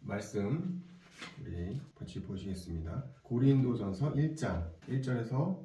말씀 우리 같이 보시겠습니다. 고린도전서 1장 1절에서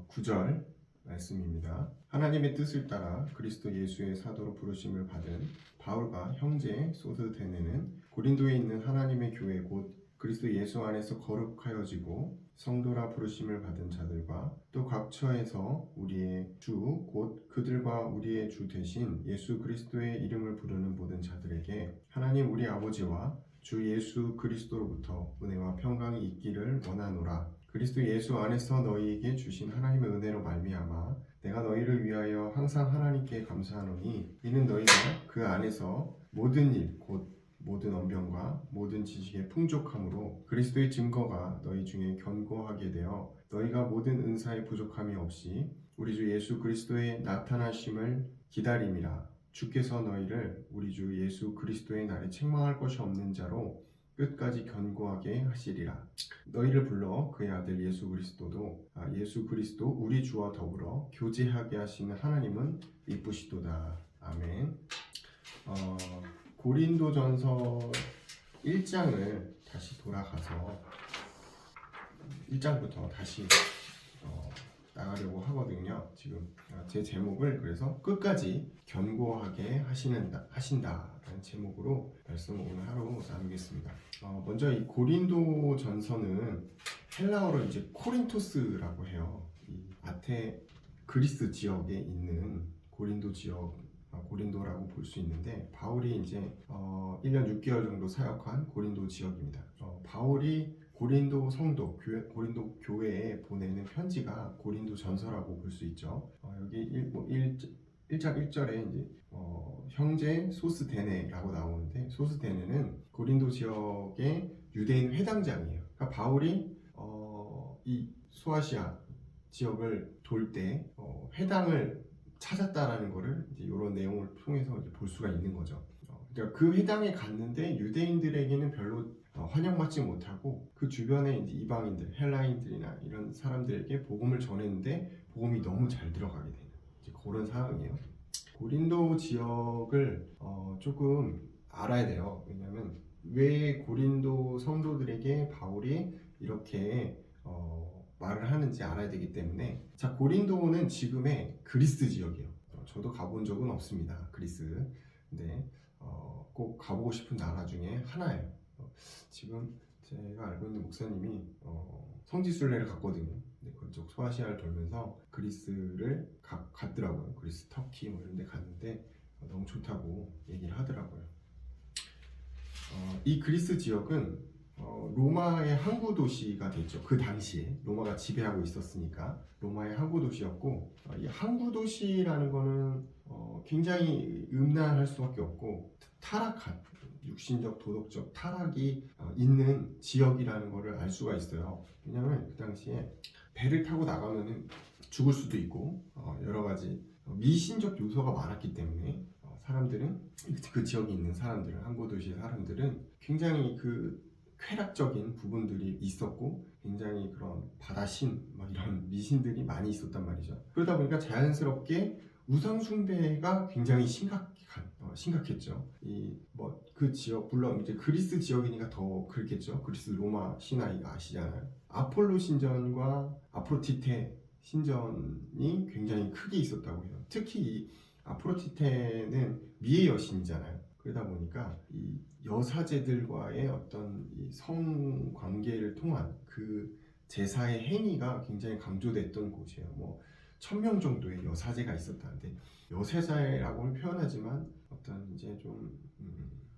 9절 말씀입니다. 하나님의 뜻을 따라 그리스도 예수의 사도로 부르심을 받은 바울과 형제 소스데네는 고린도에 있는 하나님의 교회 곧 그리스도 예수 안에서 거룩하여지고 성도라 부르심을 받은 자들과 또 각 처에서 우리의 주 곧 그들과 우리의 주 되신 예수 그리스도의 이름을 부르는 모든 자들에게 하나님 우리 아버지와 주 예수 그리스도로부터 은혜와 평강이 있기를 원하노라. 그리스도 예수 안에서 너희에게 주신 하나님의 은혜로 말미암아 내가 너희를 위하여 항상 하나님께 감사하노니 이는 너희가 그 안에서 모든 일 곧 모든 언변과 모든 지식의 풍족함으로 그리스도의 증거가 너희 중에 견고하게 되어 너희가 모든 은사에 부족함이 없이 우리 주 예수 그리스도의 나타나심을 기다림이라. 주께서 너희를 우리 주 예수 그리스도의 날에 책망할 것이 없는 자로 끝까지 견고하게 하시리라. 너희를 불러 그의 아들 예수 그리스도 우리 주와 더불어 교제하게 하시는 하나님은 이쁘시도다. 아멘. 고린도전서 1장을 다시 돌아가서 1장부터 다시 나가려고 하거든요. 지금 제 제목을 그래서 끝까지 견고하게 하신다라는 제목으로 말씀 오늘 하루 나누겠습니다. 먼저 이 고린도전서는 헬라어로 이제 코린토스라고 해요. 이 아테 그리스 지역에 있는 고린도 지역 고린도라고 볼 수 있는데 바울이 이제 1년 6개월 정도 사역한 고린도 지역입니다. 바울이 고린도 성도, 고린도 교회에 보내는 편지가 고린도 전서라고 볼 수 있죠. 여기 1장 1절에 이제 형제 소스데네라고 나오는데 소스데네는 고린도 지역의 유대인 회당장이에요. 그러니까 바울이 이 소아시아 지역을 돌 때 회당을 찾았다라는 거를 이제 이런 내용을 통해서 이제 볼 수가 있는 거죠. 그러니까 그 회당에 갔는데 유대인들에게는 별로 환영받지 못하고 그 주변에 이제 이방인들, 헬라인들이나 이런 사람들에게 복음을 전했는데 복음이 너무 잘 들어가게 되는 이제 그런 상황이에요. 고린도 지역을 조금 알아야 돼요. 왜냐하면 왜 고린도 성도들에게 바울이 이렇게 말을 하는지 알아야 되기 때문에. 자, 고린도는 지금의 그리스 지역이에요. 저도 가본 적은 없습니다. 그리스. 근데 꼭 가보고 싶은 나라 중에 하나예요. 지금 제가 알고 있는 목사님이 성지순례를 갔거든요. 그쪽 소아시아를 돌면서 그리스를 갔더라고요. 그리스, 터키 뭐 이런 데 갔는데 너무 좋다고 얘기를 하더라고요. 이 그리스 지역은 로마의 항구 도시가 됐죠. 그 당시에 로마가 지배하고 있었으니까 로마의 항구 도시였고, 이 항구 도시라는 거는 굉장히 음란할 수밖에 없고 타락한 육신적 도덕적 타락이 있는 지역이라는 거를 알 수가 있어요. 왜냐하면 그 당시에 배를 타고 나가면은 죽을 수도 있고 여러 가지 미신적 요소가 많았기 때문에 사람들은 그 지역에 있는 사람들은 항구 도시의 사람들은 굉장히 그 쾌락적인 부분들이 있었고 굉장히 그런 바다신 이런 미신들이 많이 있었단 말이죠. 그러다 보니까 자연스럽게 우상 숭배가 굉장히 심각했죠. 그 지역 물론 이제 그리스 지역이니까 더 그렇겠죠. 그리스 로마 신화 아시잖아요. 아폴로 신전과 아프로디테 신전이 굉장히 크게 있었다고 해요. 특히 이 아프로디테는 미의 여신이잖아요. 그러다 보니까 이 여사제들과의 어떤 이 성관계를 통한 그 제사의 행위가 굉장히 강조됐던 곳이에요. 1000명 정도의 여사제가 있었다는데 여세자라고는 표현하지만 어떤 이제 좀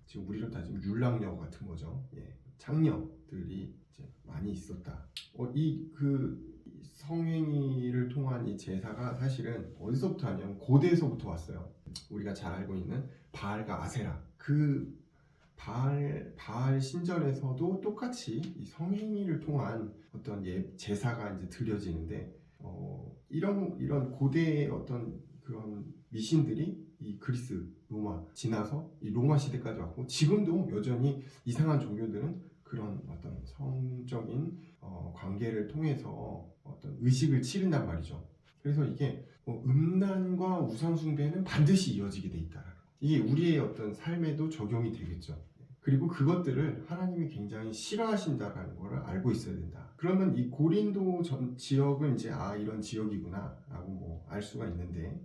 지금 우리로 따지면 율랑녀 같은 거죠. 창녀들이 이제 많이 있었다. 그 성행위를 통한 이 제사가 사실은 어디서부터 왔냐면 고대에서부터 왔어요. 우리가 잘 알고 있는 바알과 아세라, 그 바알 신전에서도 똑같이 이 성행위를 통한 어떤 제사가 이제 드려지는데 이런 고대의 어떤 그런 미신들이 이 그리스, 로마 지나서 이 로마 시대까지 왔고 지금도 여전히 이상한 종교들은 그런 어떤 성적인 관계를 통해서 어떤 의식을 치른단 말이죠. 그래서 이게 음란과 우상 숭배는 반드시 이어지게 돼 있다. 이게 우리의 어떤 삶에도 적용이 되겠죠. 그리고 그것들을 하나님이 굉장히 싫어하신다라는 것을 알고 있어야 된다. 그러면 이 고린도 전 지역은 이제 이런 지역이구나라고 뭐 알 수가 있는데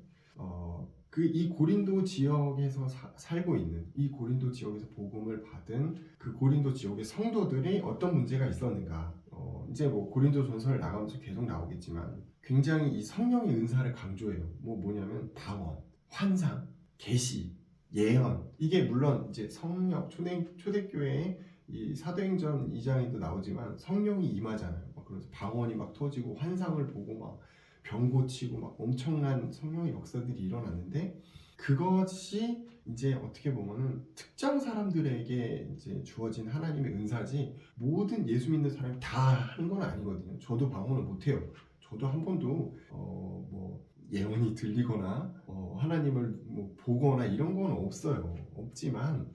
그 이 고린도 지역에서 살고 있는 이 고린도 지역에서 복음을 받은 그 고린도 지역의 성도들이 어떤 문제가 있었는가? 이제 뭐 고린도 전서를 나가면서 계속 나오겠지만 굉장히 이 성령의 은사를 강조해요. 뭐냐면 방언, 환상, 계시, 예언. 이게 물론 이제 성령 초대교회의 이 사도행전 2장에도 나오지만 성령이 임하잖아요. 그래서 방언이 막 터지고 환상을 보고 막 병 고치고 막 엄청난 성령의 역사들이 일어났는데 그것이 이제 어떻게 보면은 특정 사람들에게 이제 주어진 하나님의 은사지 모든 예수 믿는 사람이 다 하는 건 아니거든요. 저도 방언을 못해요. 저도 한 번도 뭐 예언이 들리거나 하나님을 뭐 보거나 이런 건 없어요. 없지만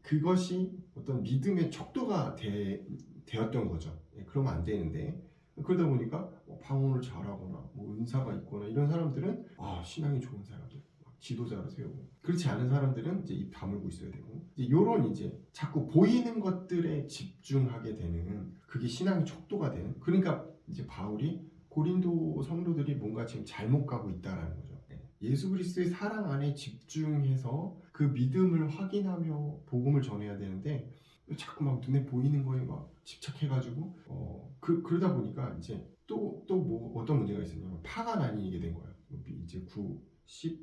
그것이 어떤 믿음의 척도가 되었던 거죠. 그러면 안 되는데 그러다 보니까 방언을 잘하거나 뭐 은사가 있거나 이런 사람들은 신앙이 좋은 사람들 지도자로 세우고 그렇지 않은 사람들은 이제 입 다물고 있어야 되고 이런 이제 자꾸 보이는 것들에 집중하게 되는 그게 신앙의 척도가 되는 그러니까 이제 바울이 고린도 성도들이 뭔가 지금 잘못 가고 있다라는 거죠. 예수 그리스도의 사랑 안에 집중해서 그 믿음을 확인하며 복음을 전해야 되는데 자꾸 막 눈에 보이는 거에 막 집착해가지고 그러다 보니까 이제 또 뭐 어떤 문제가 있었냐면 파가 나뉘게 된 거예요. 이제 9, 10,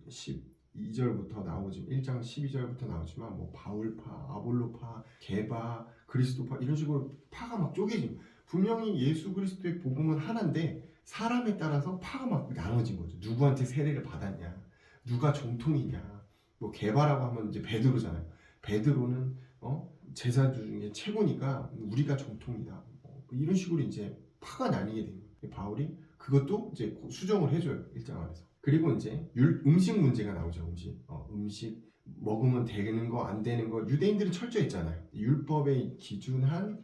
12절부터 나오지 1장 12절부터 나오지만 뭐 바울파, 아볼로파, 게바, 그리스도파 이런 식으로 파가 막 쪼개지고 분명히 예수 그리스도의 복음은 하나인데 사람에 따라서 파가 막 나눠진 거죠. 누구한테 세례를 받았냐, 누가 정통이냐. 뭐 게바라고 하면 이제 베드로잖아요. 베드로는 제자들 중에 최고니까 우리가 정통이다. 이런 식으로 이제 파가 나뉘게 된 거예요. 바울이 그것도 이제 수정을 해줘요. 1장 안에서. 그리고 이제 음식 문제가 나오죠. 음식 먹으면 되는 거 안 되는 거 유대인들은 철저했잖아요. 율법에 기준한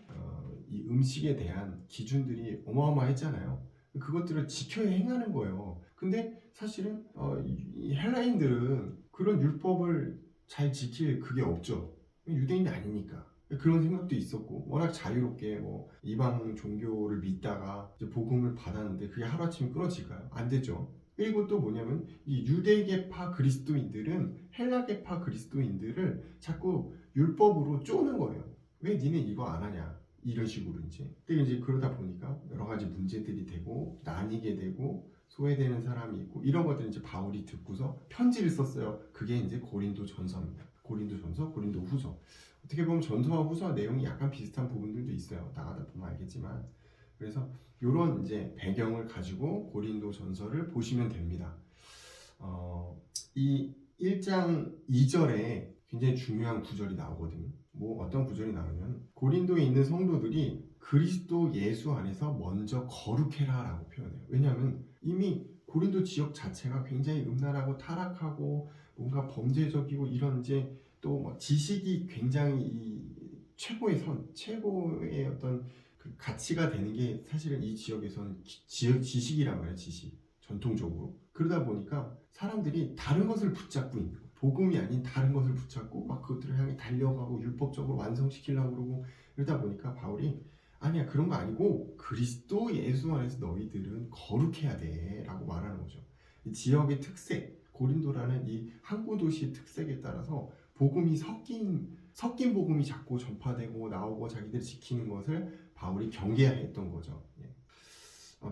이 음식에 대한 기준들이 어마어마했잖아요. 그것들을 지켜야 행하는 거예요. 근데 사실은 이 헬라인들은 그런 율법을 잘 지킬 그게 없죠. 유대인이 아니니까. 그런 생각도 있었고 워낙 자유롭게 뭐 이방 종교를 믿다가 이제 복음을 받았는데 그게 하루아침에 끊어질까요? 안 되죠. 그리고 또 뭐냐면 이 유대계파 그리스도인들은 헬라계파 그리스도인들을 자꾸 율법으로 쪼는 거예요. 왜 니네 이거 안 하냐? 이런 식으로 이제 그러다 보니까 여러 가지 문제들이 되고 나뉘게 되고 소외되는 사람이 있고 이런 것들 이제 바울이 듣고서 편지를 썼어요. 그게 이제 고린도 전서입니다. 고린도 전서, 고린도 후서. 어떻게 보면 전서와 후서 내용이 약간 비슷한 부분들도 있어요. 나가다 보면 알겠지만. 그래서 이런 이제 배경을 가지고 고린도 전서를 보시면 됩니다. 이 1장 2절에 굉장히 중요한 구절이 나오거든요. 뭐 어떤 구절이 나오면 고린도에 있는 성도들이 그리스도 예수 안에서 먼저 거룩해라 라고 표현해요. 왜냐하면 이미 고린도 지역 자체가 굉장히 음란하고 타락하고 뭔가 범죄적이고 이런 이제 또 지식이 굉장히 이 최고의 어떤 그 가치가 되는 게 사실은 이 지역에서는 지식이란 말이에요. 지식 전통적으로 그러다 보니까 사람들이 다른 것을 붙잡고 있는 거예요. 복음이 아닌 다른 것을 붙잡고 막 그것들을 향해 달려가고 율법적으로 완성시키려고 그러고 이러다 보니까 바울이 아니야 그런 거 아니고 그리스도 예수 안에서 너희들은 거룩해야 돼 라고 말하는 거죠. 이 지역의 특색 고린도라는 이 항구 도시의 특색에 따라서 복음이 섞인 복음이 자꾸 전파되고 나오고 자기들이 지키는 것을 바울이 경계했던 거죠.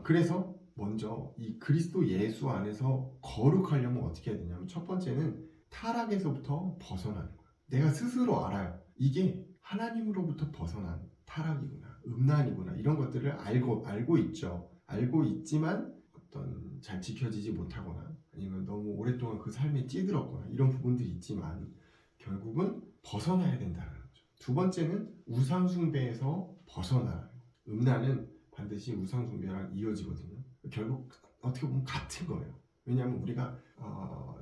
그래서 먼저 이 그리스도 예수 안에서 거룩하려면 어떻게 해야 되냐면 첫 번째는 타락에서부터 벗어나는 거예요. 내가 스스로 알아요. 이게 하나님으로부터 벗어난 타락이구나, 음란이구나 이런 것들을 알고 있죠. 알고 있지만 어떤 잘 지켜지지 못하거나 아니면 너무 오랫동안 그 삶에 찌들었거나 이런 부분들이 있지만 결국은 벗어나야 된다는 거죠. 두 번째는 우상숭배에서 벗어나라. 음란은 반드시 우상숭배랑 이어지거든요. 결국 어떻게 보면 같은 거예요. 왜냐하면 우리가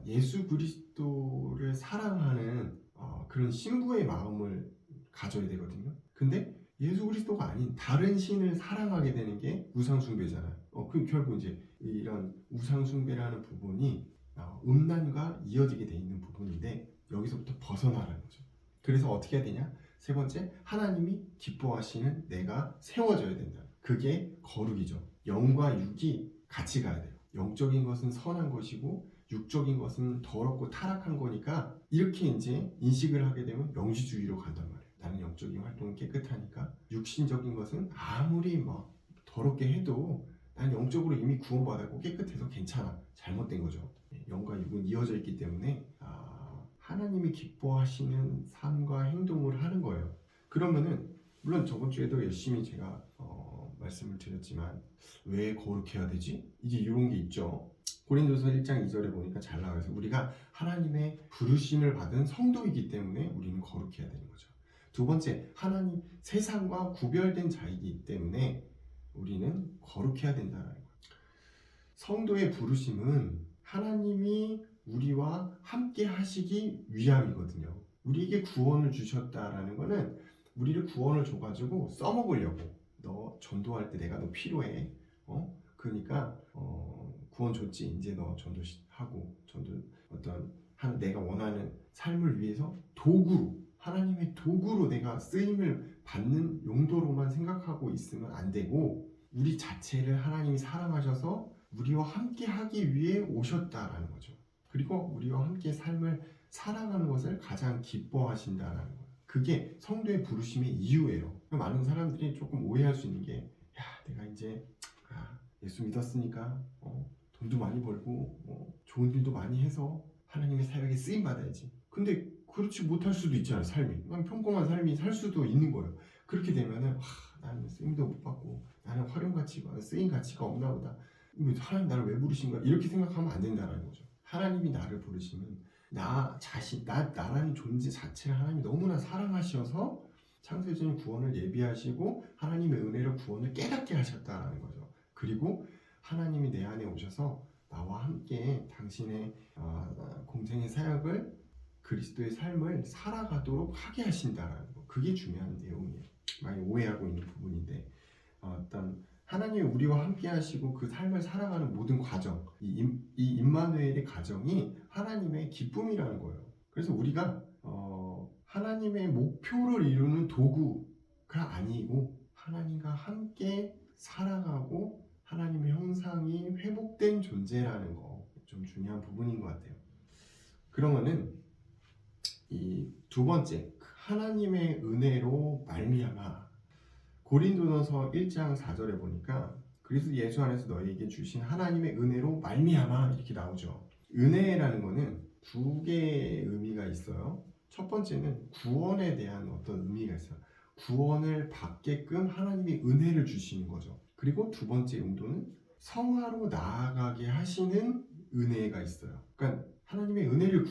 예수 그리스도를 사랑하는 그런 신부의 마음을 가져야 되거든요. 근데 예수 그리스도가 아닌 다른 신을 사랑하게 되는 게 우상숭배잖아요. 그 결국 이제 이런 우상숭배라는 부분이 음란과 이어지게 돼 있는 부분인데 여기서부터 벗어나라는 거죠. 그래서 어떻게 해야 되냐? 세 번째, 하나님이 기뻐하시는 내가 세워져야 된다. 그게 거룩이죠. 영과 육이 같이 가야 돼요. 영적인 것은 선한 것이고 육적인 것은 더럽고 타락한 거니까 이렇게 이제 인식을 하게 되면 영지주의로 간단 말이에요. 나는 영적인 활동이 깨끗하니까 육신적인 것은 아무리 막 더럽게 해도 난 영적으로 이미 구원받았고 깨끗해서 괜찮아. 잘못된 거죠. 영과 육은 이어져 있기 때문에 하나님이 기뻐하시는 삶과 행동을 하는 거예요. 그러면은 물론 저번 주에도 열심히 제가 말씀을 드렸지만 왜 거룩해야 되지? 이제 이런 게 있죠. 고린도서 1장 2절에 보니까 잘 나와서 우리가 하나님의 부르심을 받은 성도이기 때문에 우리는 거룩해야 되는 거죠. 두 번째, 하나님 세상과 구별된 자이기 때문에 우리는 거룩해야 된다는 거예요. 성도의 부르심은 하나님이 우리와 함께 하시기 위함이거든요. 우리에게 구원을 주셨다라는 거는 우리를 구원을 줘가지고 써먹으려고. 너 전도할 때 내가 너 필요해. 그러니까 구원 줬지. 이제 너 전도하고 내가 원하는 삶을 위해서 도구로, 하나님의 도구로 내가 쓰임을 받는 용도로만 생각하고 있으면 안 되고, 우리 자체를 하나님이 사랑하셔서 우리와 함께 하기 위해 오셨다라는 거죠. 그리고 우리와 함께 삶을 살아가는 것을 가장 기뻐하신다라는 거예요. 그게 성도의 부르심의 이유예요. 많은 사람들이 조금 오해할 수 있는 게, 내가 이제 예수 믿었으니까 돈도 많이 벌고 좋은 일도 많이 해서 하나님의 사역에 쓰임 받아야지. 근데 그렇지 못할 수도 있잖아요. 삶이 그냥 평범한 삶이 살 수도 있는 거예요. 그렇게 되면은 나는 쓰임도 못 받고 나는 활용 가치가 쓰임 가치가 없나 보다. 하나님 나를 왜 부르신 거야? 이렇게 생각하면 안 된다는 거죠. 하나님이 나를 부르시면 나라는 존재 자체를 하나님이 너무나 사랑하셔서 창세전 구원을 예비하시고 하나님의 은혜로 구원을 깨닫게 하셨다는 거죠. 그리고 하나님이 내 안에 오셔서 나와 함께 당신의 공생의 사역을, 그리스도의 삶을 살아가도록 하게 하신다라는 거. 그게 중요한 내용이에요. 많이 오해하고 있는 부분인데 어떤 하나님이 우리와 함께 하시고 그 삶을 살아가는 모든 과정, 이 임마누엘의 가정이 하나님의 기쁨이라는 거예요. 그래서 우리가 하나님의 목표를 이루는 도구가 아니고 하나님과 함께 살아가고 하나님의 형상이 회복된 존재라는 거, 좀 중요한 부분인 것 같아요. 그러면은 이 두 번째, 하나님의 은혜로 말미암아, 고린도전서 1장 4절에 보니까 그리스도 예수 안에서 너희에게 주신 하나님의 은혜로 말미암아 이렇게 나오죠. 은혜라는 거는 두 개의 의미가 있어요. 첫 번째는 구원에 대한 어떤 의미가 있어요. 구원을 받게끔 하나님이 은혜를 주시는 거죠. 그리고 두 번째 용도는 성화로 나아가게 하시는 은혜가 있어요. 그러니까 하나님의 은혜를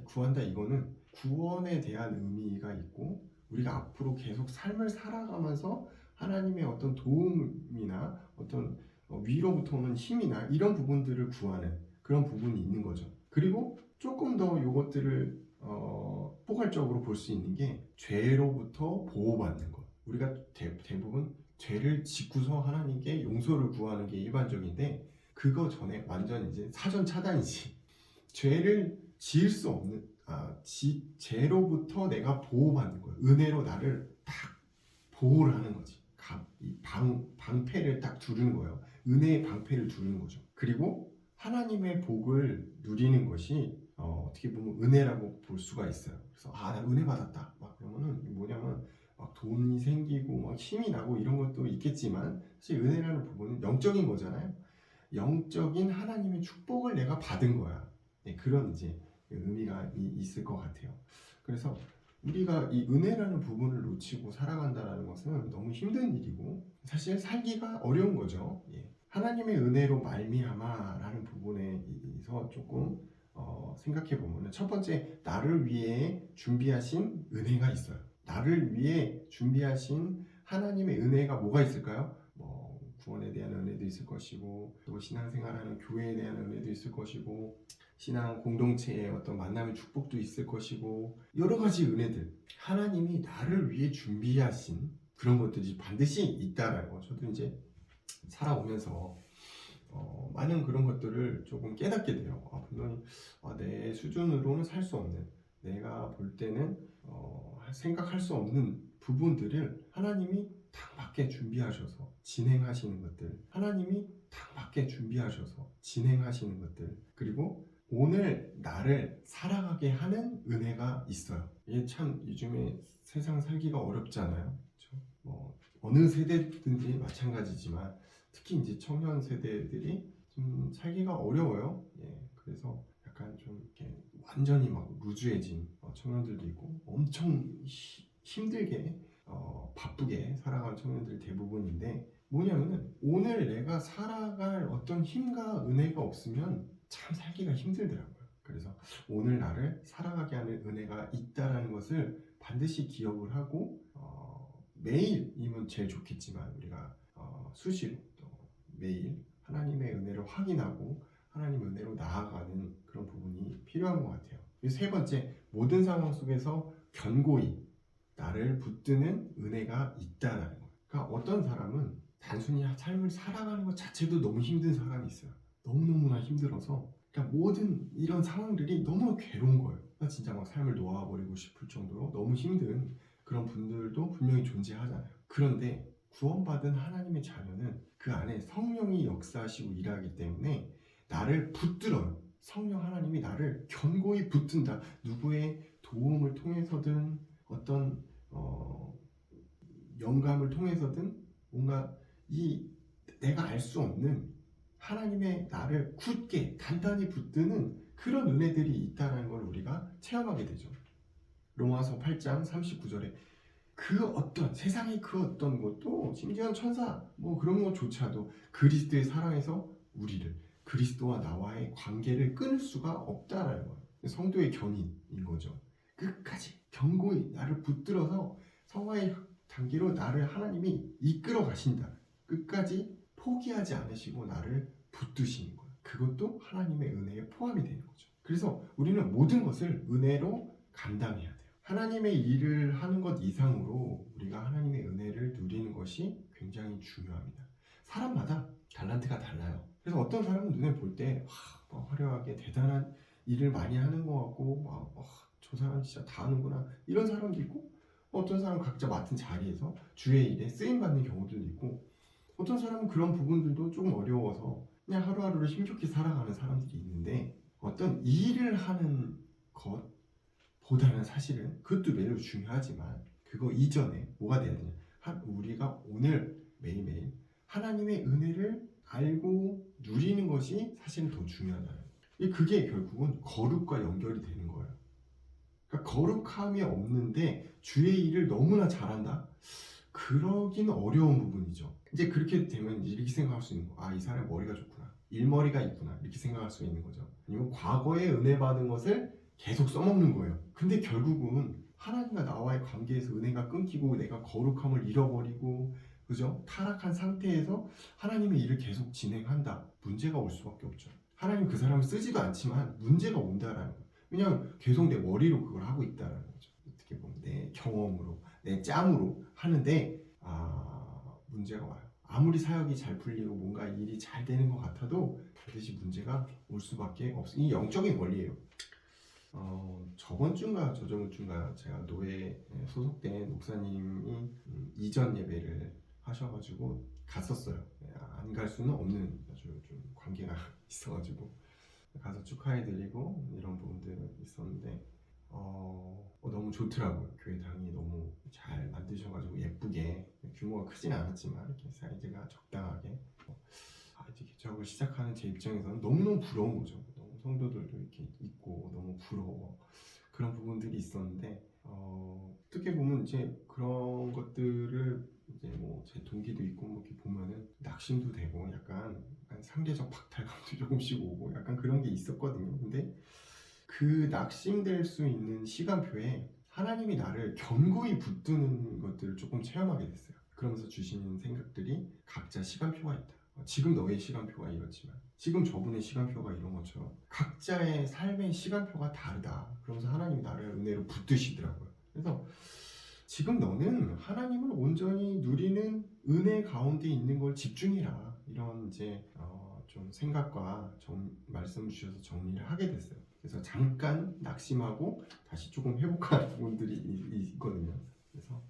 구한다 이거는 구원에 대한 의미가 있고, 우리가 앞으로 계속 삶을 살아가면서 하나님의 어떤 도움이나 어떤 위로부터 오는 힘이나 이런 부분들을 구하는 그런 부분이 있는 거죠. 그리고 조금 더 이것들을 포괄적으로 볼 수 있는 게 죄로부터 보호받는 것. 우리가 대부분 죄를 짓고서 하나님께 용서를 구하는 게 일반적인데, 그거 전에 완전 이제 사전 차단이지. 죄를 지을 수 없는 죄로부터 내가 보호받는 거예요. 은혜로 나를 딱 보호를 하는 거지. 이 방패를 딱 두르는 거예요. 은혜의 방패를 두르는 거죠. 그리고 하나님의 복을 누리는 것이 어떻게 보면 은혜라고 볼 수가 있어요. 그래서 나 은혜 받았다. 막 그러면은 뭐냐면 막 돈이 생기고 막 힘이 나고 이런 것도 있겠지만, 사실 은혜라는 부분은 영적인 거잖아요. 영적인 하나님의 축복을 내가 받은 거야. 네, 그런 이제 의미가 있을 것 같아요. 그래서 우리가 이 은혜라는 부분을 놓치고 살아간다는 것은 너무 힘든 일이고 사실 살기가 어려운 거죠. 하나님의 은혜로 말미암아라는 부분에서 조금 생각해 보면, 첫 번째, 나를 위해 준비하신 은혜가 있어요. 나를 위해 준비하신 하나님의 은혜가 뭐가 있을까요? 구원에 대한 은혜도 있을 것이고, 또 신앙생활하는 교회에 대한 은혜도 있을 것이고, 신앙 공동체의 어떤 만남의 축복도 있을 것이고, 여러 가지 은혜들, 하나님이 나를 위해 준비하신 그런 것들이 반드시 있다라는 거. 저도 이제 살아오면서 많은 그런 것들을 조금 깨닫게 돼요. 분명히 내 수준으로는 살 수 없는, 내가 볼 때는 생각할 수 없는 부분들을 하나님이 딱 맞게 준비하셔서 진행하시는 것들, 하나님이 딱 맞게 준비하셔서 진행하시는 것들, 그리고 오늘 나를 살아가게 하는 은혜가 있어요. 이게 참 요즘에 세상 살기가 어렵잖아요. 그렇죠? 뭐 어느 세대든지 마찬가지지만 특히 이제 청년 세대들이 좀 살기가 어려워요. 예, 그래서 약간 좀 이렇게 완전히 막 루즈해진 청년들도 있고 엄청 힘들게 바쁘게 살아가는 청년들이 대부분인데 뭐냐면은 오늘 내가 살아갈 어떤 힘과 은혜가 없으면 참 살기가 힘들더라고요. 그래서 오늘 나를 살아가게 하는 은혜가 있다라는 것을 반드시 기억을 하고 매일이면 제일 좋겠지만 우리가 수시로 또 매일 하나님의 은혜를 확인하고 하나님의 은혜로 나아가는 그런 부분이 필요한 것 같아요. 세 번째, 모든 상황 속에서 견고히 나를 붙드는 은혜가 있다라는 거예요. 그러니까 어떤 사람은 단순히 삶을 살아가는 것 자체도 너무 힘든 사람이 있어요. 너무너무나 힘들어서 그러니까 모든 이런 상황들이 너무 괴로운 거예요. 그러니까 진짜 막 삶을 놓아버리고 싶을 정도로 너무 힘든 그런 분들도 분명히 존재하잖아요. 그런데 구원받은 하나님의 자녀는 그 안에 성령이 역사하시고 일하기 때문에 나를 붙들어요. 성령 하나님이 나를 견고히 붙든다. 누구의 도움을 통해서든 어떤 영감을 통해서든 뭔가 이 내가 알 수 없는 하나님의 나를 굳게 단단히 붙드는 그런 은혜들이 있다는 걸 우리가 체험하게 되죠. 로마서 8장 39절에 그 어떤 세상의 그 어떤 것도 심지어 천사 뭐 그런 것조차도 그리스도의 사랑에서 우리를 그리스도와 나와의 관계를 끊을 수가 없다라는 거예요. 성도의 견인인 거죠. 끝까지 견고히 나를 붙들어서 성화의 단계로 나를 하나님이 이끌어 가신다. 끝까지 포기하지 않으시고 나를 붙드시는 거예요. 그것도 하나님의 은혜에 포함이 되는 거죠. 그래서 우리는 모든 것을 은혜로 감당해야 돼요. 하나님의 일을 하는 것 이상으로 우리가 하나님의 은혜를 누리는 것이 굉장히 중요합니다. 사람마다 달란트가 달라요. 그래서 어떤 사람은 눈에 볼 때 화려하게 대단한 일을 많이 하는 것 같고 저 사람 진짜 다 하는구나 이런 사람도 있고 어떤 사람은 각자 맡은 자리에서 주의 일에 쓰임받는 경우들도 있고 어떤 사람은 그런 부분들도 조금 어려워서 그냥 하루하루를 힘겹게 살아가는 사람들이 있는데 어떤 일을 하는 것보다는 사실은 그것도 매우 중요하지만 그거 이전에 뭐가 돼야 되냐 우리가 오늘 매일매일 하나님의 은혜를 알고 누리는 것이 사실은 더 중요하다는 거예요. 그게 결국은 거룩과 연결이 되는 거예요. 그러니까 거룩함이 없는데 주의 일을 너무나 잘한다? 그러긴 어려운 부분이죠. 이제 그렇게 되면 이렇게 생각할 수 있는 거. 이 사람 머리가 좋구나. 일머리가 있구나. 이렇게 생각할 수 있는 거죠. 아니면 과거에 은혜 받은 것을 계속 써먹는 거예요. 근데 결국은 하나님과 나와의 관계에서 은혜가 끊기고 내가 거룩함을 잃어버리고 그죠? 타락한 상태에서 하나님의 일을 계속 진행한다. 문제가 올 수밖에 없죠. 하나님 그 사람을 쓰지도 않지만 문제가 온다라는 거예요. 왜냐하면 계속 내 머리로 그걸 하고 있다라는 거죠. 어떻게 보면 내 경험으로 내 짬으로 하는데 문제가 와요. 아무리 사역이 잘 풀리고 뭔가 일이 잘 되는 것 같아도 반드시 문제가 올 수밖에 없어요. 이 영적인 원리예요. 저번 주인가 저저번 주인가 제가 노예에 소속된 목사님이 이전 예배를 하셔가지고 갔었어요. 안 갈 수는 없는 아주 좀 관계가 있어가지고 가서 축하해드리고 이런 부분들 있었는데 너무 좋더라고요. 교회당이 너무 잘 만드셔가지고 예쁘게 규모가 크진 않았지만 이렇게 사이즈가 적당하게 이제 개척을 시작하는 제 입장에서는 너무너무 부러운 거죠. 너무 성도들도 이렇게 있고 너무 부러워 그런 부분들이 있었는데 어떻게 보면 이제 그런 것들을 이제 뭐 제 동기도 있고 뭐 이렇게 보면은 낙심도 되고 약간 상대적 박탈감도 조금씩 오고 약간 그런 게 있었거든요. 근데 그 낙심될 수 있는 시간표에 하나님이 나를 견고히 붙드는 것들을 조금 체험하게 됐어요. 그러면서 주시는 생각들이 각자 시간표가 있다. 지금 너의 시간표가 이렇지만 지금 저분의 시간표가 이런 것처럼 각자의 삶의 시간표가 다르다. 그러면서 하나님이 나를 은혜로 붙드시더라고요. 그래서 지금 너는 하나님을 온전히 누리는 은혜 가운데 있는 걸 집중해라. 이런 이제 좀 생각과 말씀 주셔서 정리를 하게 됐어요. 그래서 잠깐 낙심하고 다시 조금 회복하는 부분들이 있거든요. 그래서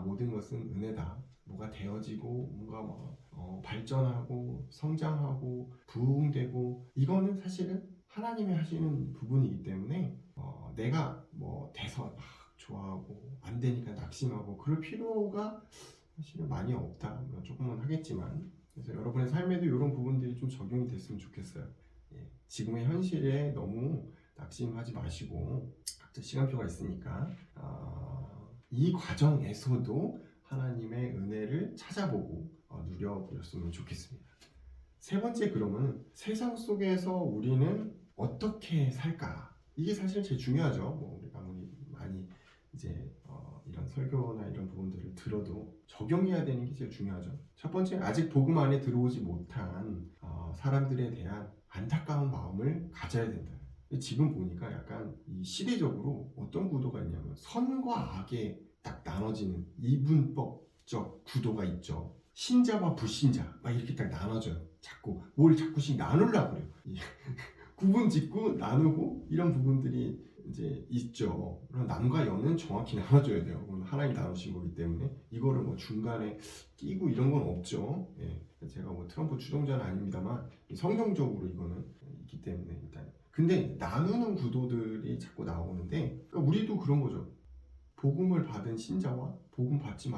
모든 것은 은혜다. 뭐가 되어지고 뭔가 발전하고 성장하고 부흥되고 이거는 사실은 하나님이 하시는 부분이기 때문에 내가 뭐 돼서 막 좋아하고 안 되니까 낙심하고 그럴 필요가 사실은 많이 없다. 조금은 하겠지만 그래서 여러분의 삶에도 이런 부분들이 좀 적용이 됐으면 좋겠어요. 지금의 현실에 너무 낙심하지 마시고 각자 시간표가 있으니까 이 과정에서도 하나님의 은혜를 찾아보고 누려보셨으면 좋겠습니다. 세 번째, 그러면 세상 속에서 우리는 어떻게 살까? 이게 사실 제일 중요하죠. 우리가 아무리 많이 이제 이런 설교나 이런 부분들을 들어도 적용해야 되는 게 제일 중요하죠. 첫 번째, 아직 복음 안에 들어오지 못한 사람들에 대한 안타까운 마음을 가져야 된다. 지금 보니까 약간 이 시대적으로 어떤 구도가 있냐면 선과 악에 딱 나눠지는 이분법적 구도가 있죠. 신자와 불신자 막 이렇게 딱 나눠져요. 자꾸 뭘 자꾸씩 나누려고 그래요. 구분 짓고 나누고 이런 부분들이 이제 있죠. 그럼 남과 여는 정확히 나눠줘야 돼요. 하나님 나누신 거기 때문에 이거를 뭐 중간에 끼고 이런 건 없죠. 제가 뭐 트럼프 추종자는 아닙니다만 성경적으로 이거는 있기 때문에 일단. 근데 나누는 구도들이 자꾸 나오는데 그러니까 우리도 그런 거죠. 복음을 받은 신자와 복음 받지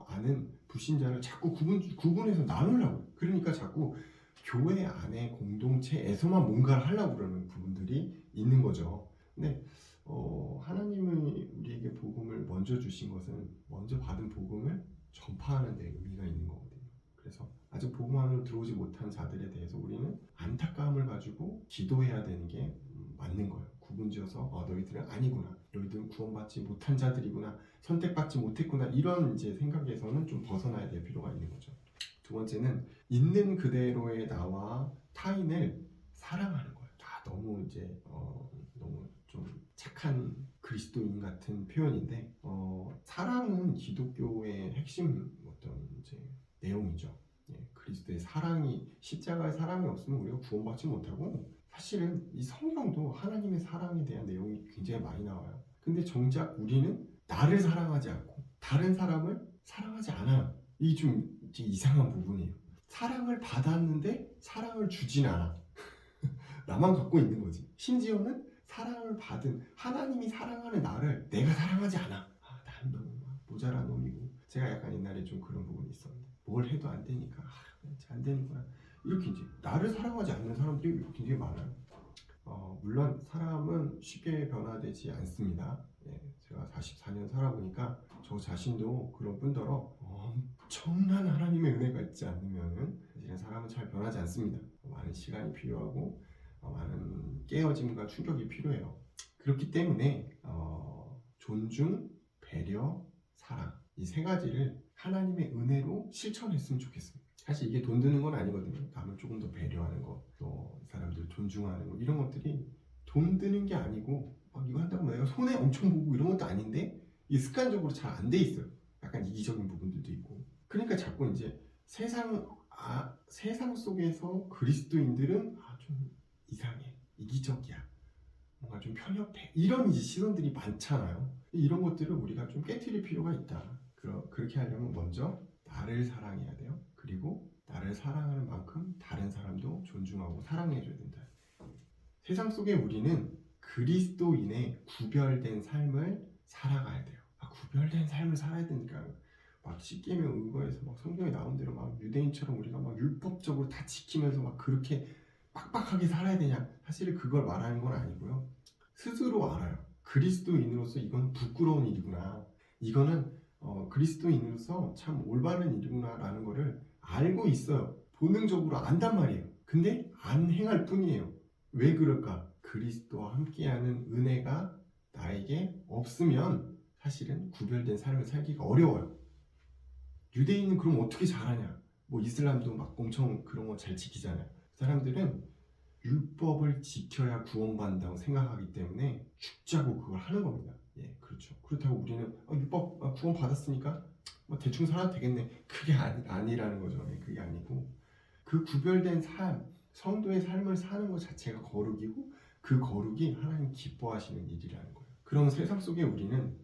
않은 불신자를 자꾸 구분해서 나누려고. 그러니까 자꾸 교회 안에 공동체에서만 뭔가를 하려고 그러는 부분들이 있는 거죠. 근데 하나님이 우리에게 복음을 먼저 주신 것은 먼저 받은 복음을 전파하는 데 의미가 있는 거거든요. 그래서 아직 복음 안으로 들어오지 못한 자들에 대해서 우리는 안타까움을 가지고 기도해야 되는 게 맞는 거예요. 구분지어서 너희들은 아니구나, 너희들은 구원받지 못한 자들이구나, 선택받지 못했구나, 이런 이제 생각에서는 좀 벗어나야 될 필요가 있는 거죠. 두 번째는 있는 그대로의 나와 타인을 사랑하는 거예요. 너무 이제 너무 좀 착한 그리스도인 같은 표현인데 사랑은 기독교의 핵심 어떤 이제 내용이죠. 그리스도의 사랑이, 십자가의 사랑이 없으면 우리가 구원받지 못하고, 사실은 이 성경도 하나님의 사랑에 대한 내용이 굉장히 많이 나와요. 근데 정작 우리는 나를 사랑하지 않고 다른 사람을 사랑하지 않아요. 이게 좀 이상한 부분이에요. 사랑을 받았는데 사랑을 주진 않아. 나만 갖고 있는 거지. 심지어는 사랑을 받은 하나님이 사랑하는 나를 내가 사랑하지 않아. 나는 너무 모자란 놈이고. 제가 약간 옛날에 좀 그런 부분이 있었는데 뭘 해도 안 되니까 안 되는구나. 이렇게 이제 나를 사랑하지 않는 사람들이 굉장히 많아요. 물론 사람은 쉽게 변화되지 않습니다. 제가 44년 살아보니까 저 자신도 그런 뿐더러 엄청난 하나님의 은혜가 있지 않으면 사실은 사람은 잘 변하지 않습니다. 많은 시간이 필요하고 많은 깨어짐과 충격이 필요해요. 그렇기 때문에 존중, 배려, 사랑, 이 세 가지를 하나님의 은혜로 실천했으면 좋겠습니다. 사실 이게 돈 드는 건 아니거든요. 남을 조금 더 배려하는 거, 또 사람들 존중하는 거, 이런 것들이 돈 드는 게 아니고 이거 한다고 내가 손해 엄청 보고 이런 것도 아닌데 이게 습관적으로 잘 안 돼 있어요. 약간 이기적인 부분들도 있고. 그러니까 자꾸 이제 세상 속에서 그리스도인들은 좀 이상해, 이기적이야, 뭔가 좀 편협해, 이런 이제 시선들이 많잖아요. 이런 것들을 우리가 좀 깨트릴 필요가 있다. 그렇게 하려면 먼저 나를 사랑해야 돼요. 그리고 나를 사랑하는 만큼 다른 사람도 존중하고 사랑해줘야 된다. 세상 속에 우리는 그리스도인의 구별된 삶을 살아가야 돼요. 구별된 삶을 살아야 되니까 막 십계명 의거해서 막 성경에 나온 대로 막 유대인처럼 우리가 막 율법적으로 다 지키면서 막 그렇게 빡빡하게 살아야 되냐? 사실 그걸 말하는 건 아니고요. 스스로 알아요. 그리스도인으로서 이건 부끄러운 일이구나. 이거는 그리스도인으로서 참 올바른 일이구나 라는 거를 알고 있어요. 본능적으로 안단 말이에요. 근데 안 행할 뿐이에요. 왜 그럴까? 그리스도와 함께하는 은혜가 나에게 없으면 사실은 구별된 삶을 살기가 어려워요. 유대인은 그럼 어떻게 잘하냐? 뭐 이슬람도 막 엄청 그런 거 잘 지키잖아요. 사람들은 율법을 지켜야 구원받는다고 생각하기 때문에 죽자고 그걸 하는 겁니다. 그렇죠. 그렇다고 우리는 율법 구원 받았으니까 뭐 대충 살아도 되겠네. 그게 아니라는 거죠. 그게 아니고 그 구별된 삶, 성도의 삶을 사는 것 자체가 거룩이고 그 거룩이 하나님 기뻐하시는 일이라는 거예요. 그럼 세상 속에 우리는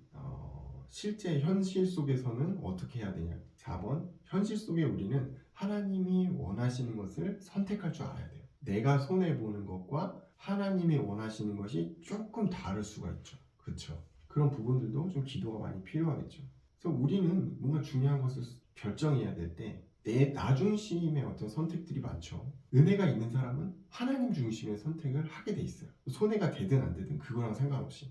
실제 현실 속에서는 어떻게 해야 되냐? 4번, 현실 속에 우리는 하나님이 원하시는 것을 선택할 줄 알아야 돼요. 내가 손해보는 것과 하나님이 원하시는 것이 조금 다를 수가 있죠. 그렇죠? 그런 부분들도 좀 기도가 많이 필요하겠죠. 그래서 우리는 뭔가 중요한 것을 결정해야 될 때 나 중심의 어떤 선택들이 많죠. 은혜가 있는 사람은 하나님 중심의 선택을 하게 돼 있어요. 손해가 되든 안 되든 그거랑 상관없이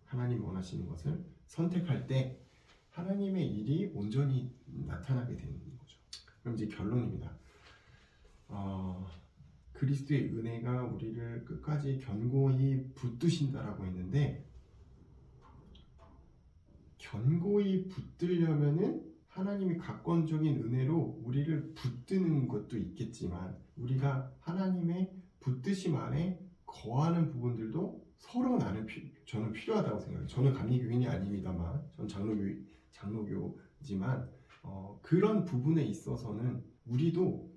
하나님 원하시는 것을 선택할 때 하나님의 일이 온전히 나타나게 되는 거죠. 그럼 이제 결론입니다. 그리스도의 은혜가 우리를 끝까지 견고히 붙드신다라고 했는데, 견고히 붙들려면은 하나님이 각권적인 은혜로 우리를 붙드는 것도 있겠지만, 우리가 하나님의 붙드심 안에 거하는 부분들도 서로 저는 필요하다고 생각해요. 저는 감리교인이 아닙니다만, 전 장로교지만 그런 부분에 있어서는 우리도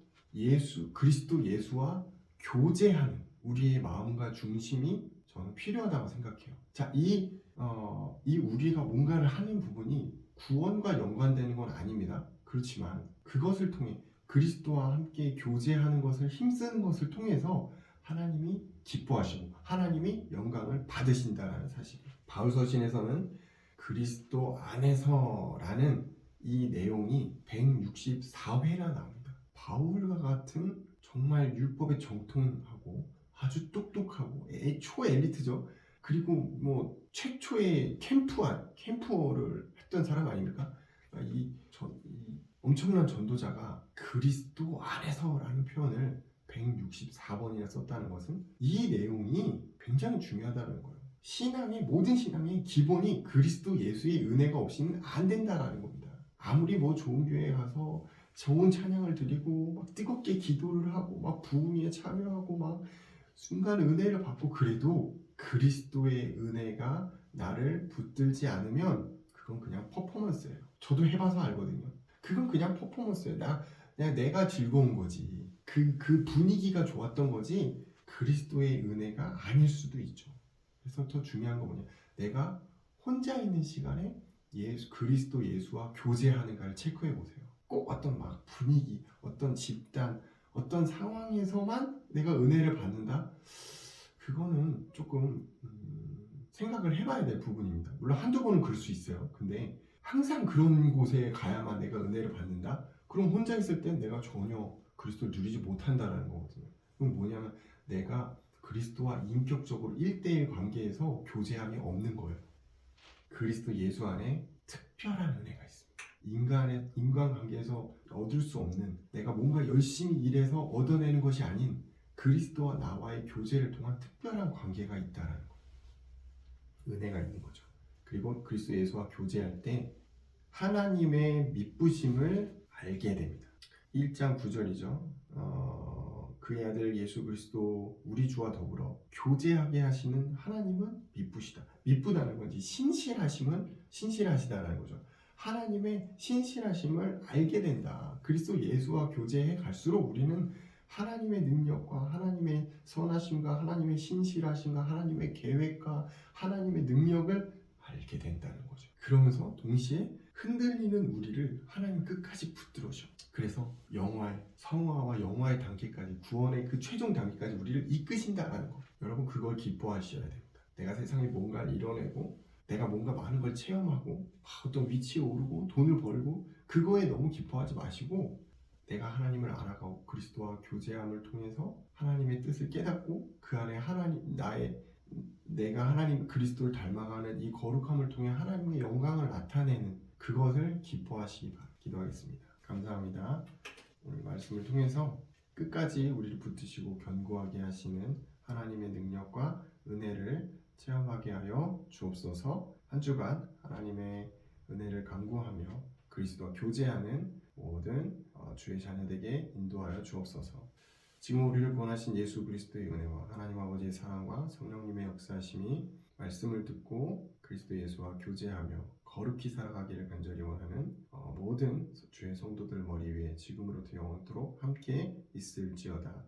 그리스도 예수와 교제하는 우리의 마음과 중심이 저는 필요하다고 생각해요. 자, 이 우리가 뭔가를 하는 부분이 구원과 연관되는 건 아닙니다. 그렇지만 그것을 통해 그리스도와 함께 교제하는 것을 힘쓰는 것을 통해서 하나님이 기뻐하시고 하나님이 영광을 받으신다라는 사실. 바울서신에서는 그리스도 안에서라는 이 내용이 164회나 나옵니다. 바울과 같은 정말 율법에 정통하고 아주 똑똑하고 초엘리트죠. 그리고 뭐 최초의 캠프어를 했던 사람 아닙니까? 이 엄청난 전도자가 그리스도 안에서라는 표현을 164번이나 썼다는 것은 이 내용이 굉장히 중요하다는 거예요. 모든 신앙의 기본이 그리스도 예수의 은혜가 없이는 안 된다라는 겁니다. 아무리 뭐 좋은 교회에 가서 좋은 찬양을 드리고 막 뜨겁게 기도를 하고 막 부흥에 참여하고 막 순간 은혜를 받고 그래도 그리스도의 은혜가 나를 붙들지 않으면 그건 그냥 퍼포먼스예요. 저도 해봐서 알거든요. 그건 그냥 퍼포먼스예요. 그냥 내가 즐거운 거지. 그 분위기가 좋았던 거지 그리스도의 은혜가 아닐 수도 있죠. 그래서 더 중요한 건 뭐냐? 내가 혼자 있는 시간에 그리스도 예수와 교제하는가를 체크해 보세요. 꼭 어떤 막 분위기, 어떤 집단, 어떤 상황에서만 내가 은혜를 받는다? 그거는 조금 생각을 해봐야 될 부분입니다. 물론 한두 번은 그럴 수 있어요. 근데 항상 그런 곳에 가야만 내가 은혜를 받는다? 그럼 혼자 있을 땐 내가 전혀 그리스도를 누리지 못한다는 거거든요. 그럼 뭐냐면 내가 그리스도와 인격적으로 1대1 관계에서 교제함이 없는 거예요. 그리스도 예수 안에 특별한 은혜가 있습니다. 인간관계에서 얻을 수 없는, 내가 뭔가 열심히 일해서 얻어내는 것이 아닌 그리스도와 나와의 교제를 통한 특별한 관계가 있다는 거예요. 은혜가 있는 거죠. 그리고 그리스도 예수와 교제할 때 하나님의 미쁘심을 알게 됩니다. 1장 9절이죠. 그의 아들 예수 그리스도 우리 주와 더불어 교제하게 하시는 하나님은 미쁘시다. 미쁘다는 건지 신실하시다라는 거죠. 하나님의 신실하심을 알게 된다. 그리스도 예수와 교제해 갈수록 우리는 하나님의 능력과 하나님의 선하심과 하나님의 신실하심과 하나님의 계획과 하나님의 능력을 알게 된다는 거죠. 그러면서 동시에 흔들리는 우리를 하나님 끝까지 붙들어줘. 그래서 성화와 영화의 단계까지, 구원의 그 최종 단계까지 우리를 이끄신다라는 거. 여러분 그걸 기뻐하셔야 됩니다. 내가 세상에 뭔가를 이뤄내고 내가 뭔가 많은 걸 체험하고 어떤 위치에 오르고 돈을 벌고 그거에 너무 기뻐하지 마시고, 내가 하나님을 알아가고 그리스도와 교제함을 통해서 하나님의 뜻을 깨닫고 그 안에 내가 하나님 그리스도를 닮아가는 이 거룩함을 통해 하나님의 영광을 나타내는 그것을 기뻐하시기 바랍니다. 기도하겠습니다. 감사합니다. 오늘 말씀을 통해서 끝까지 우리를 붙드시고 견고하게 하시는 하나님의 능력과 은혜를 체험하게 하여 주옵소서. 한 주간 하나님의 은혜를 간구하며 그리스도와 교제하는 모든 주의 자녀들에게 인도하여 주옵소서. 지금 우리를 구원하신 예수 그리스도의 은혜와 하나님 아버지의 사랑과 성령님의 역사하심이 말씀을 듣고 그리스도 예수와 교제하며 거룩히 살아가기를 간절히 원하는 모든 주의 성도들 머리 위에 지금으로부터 영원토록 함께 있을지어다.